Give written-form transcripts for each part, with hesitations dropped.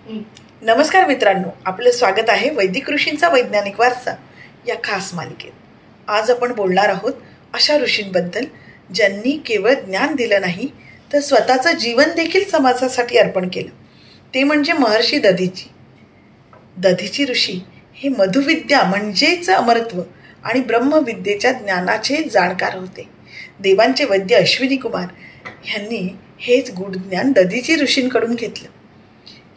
नमस्कार मित्रांनो, आपलं स्वागत आहे वैदिक ऋषींचा वैज्ञानिक वारसा या खास मालिकेत. आज आपण बोलणार आहोत अशा ऋषींबद्दल ज्यांनी केवळ ज्ञान दिलं नाही तर स्वतःचं जीवन देखील समाजासाठी अर्पण केलं. ते म्हणजे महर्षी दधीची. दधीची ऋषी हे मधुविद्या म्हणजेच अमरत्व आणि ब्रह्मविद्येच्या ज्ञानाचे जाणकार होते. देवांचे वैद्य अश्विनी कुमार यांनी हेच गूढ ज्ञान दधीची ऋषींकडून घेतलं.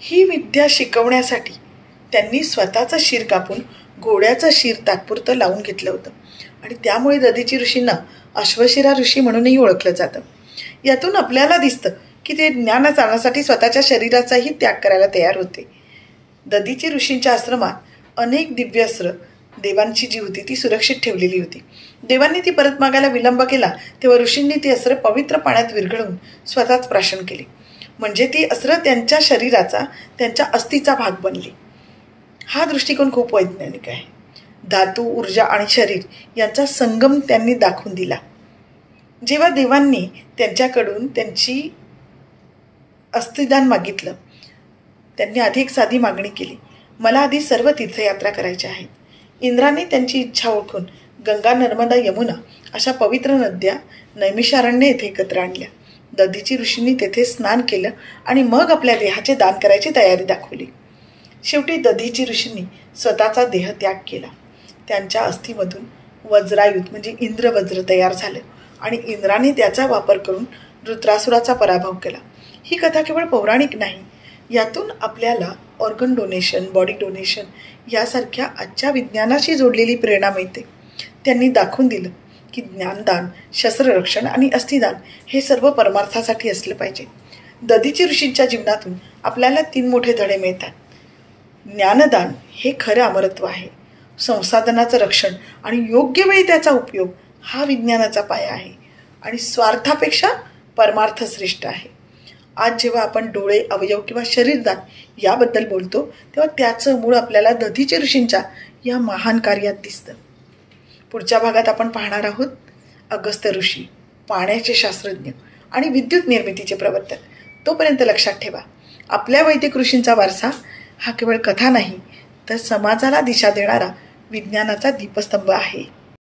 ही विद्या शिकवण्यासाठी त्यांनी स्वतःचं शिर कापून घोड्याचं शिर तात्पुरतं लावून घेतलं होतं आणि त्यामुळे दधीची ऋषींना अश्वशिरा ऋषी म्हणूनही ओळखलं जातं. यातून आपल्याला दिसतं की ते ज्ञान जाण्यासाठी स्वतःच्या शरीराचाही त्याग करायला तयार होते. दधीची ऋषींच्या आश्रमात अनेक दिव्यास्त्र देवांची जी होती ती सुरक्षित ठेवलेली होती. देवांनी ती परत मागायला विलंब केला तेव्हा ऋषींनी ती अस्त्र पवित्र पाण्यात विरघळून स्वतःच प्राशन केली. म्हणजे ती अस्त्र त्यांच्या शरीराचा, त्यांच्या अस्थिचा भाग बनली. हा दृष्टिकोन खूप वैज्ञानिक आहे. धातू, ऊर्जा आणि शरीर यांचा संगम त्यांनी दाखवून दिला. जेव्हा देवांनी त्यांच्याकडून त्यांची अस्थिदान मागितलं, त्यांनी आधी एक साधी मागणी केली, मला आधी सर्व तीर्थयात्रा करायच्या आहेत. इंद्राने त्यांची इच्छा ओळखून गंगा, नर्मदा, यमुना अशा पवित्र नद्या नैमिषारण्य येथे एकत्र आणल्या. दधीची ऋषींनी तेथे स्नान केलं आणि मग आपल्या देहाचे दान करायची तयारी दाखवली. शेवटी दधीची ऋषींनी स्वतःचा देह त्याग केला. त्यांच्या अस्थीमधून वज्रायुध म्हणजे इंद्रवज्र तयार झालं आणि इंद्राने त्याचा वापर करून वृत्रासुराचा पराभव केला. ही कथा केवळ पौराणिक नाही, यातून आपल्याला ऑर्गन डोनेशन, बॉडी डोनेशन यासारख्या आजच्या विज्ञानाशी जोडलेली प्रेरणा मिळते. त्यांनी दाखवून दिलं की ज्ञानदान, शस्त्ररक्षण आणि अस्थिदान हे सर्व परमार्थासाठी असलं पाहिजे. दधीची ऋषींच्या जीवनातून आपल्याला 3 मोठे धडे मिळतात. ज्ञानदान हे खरं अमरत्व आहे. संसाधनाचं रक्षण आणि योग्य वेळी त्याचा उपयोग हा विज्ञानाचा पाया आहे. आणि स्वार्थापेक्षा परमार्थ श्रेष्ठ आहे. आज जेव्हा आपण डोळे, अवयव किंवा शरीरदान याबद्दल बोलतो तेव्हा त्याचं मूळ आपल्याला दधीची ऋषींच्या या महान कार्यात दिसतं. पुढच्या भागात आपण पाहणार आहोत अगस्त्य ऋषी, पाण्याचे शास्त्रज्ञ आणि विद्युत निर्मितीचे प्रवर्तक. तोपर्यंत लक्षात ठेवा, आपल्या वैदिक ऋषींचा वारसा हा केवळ कथा नाही तर समाजाला दिशा देणारा विज्ञानाचा दीपस्तंभ आहे.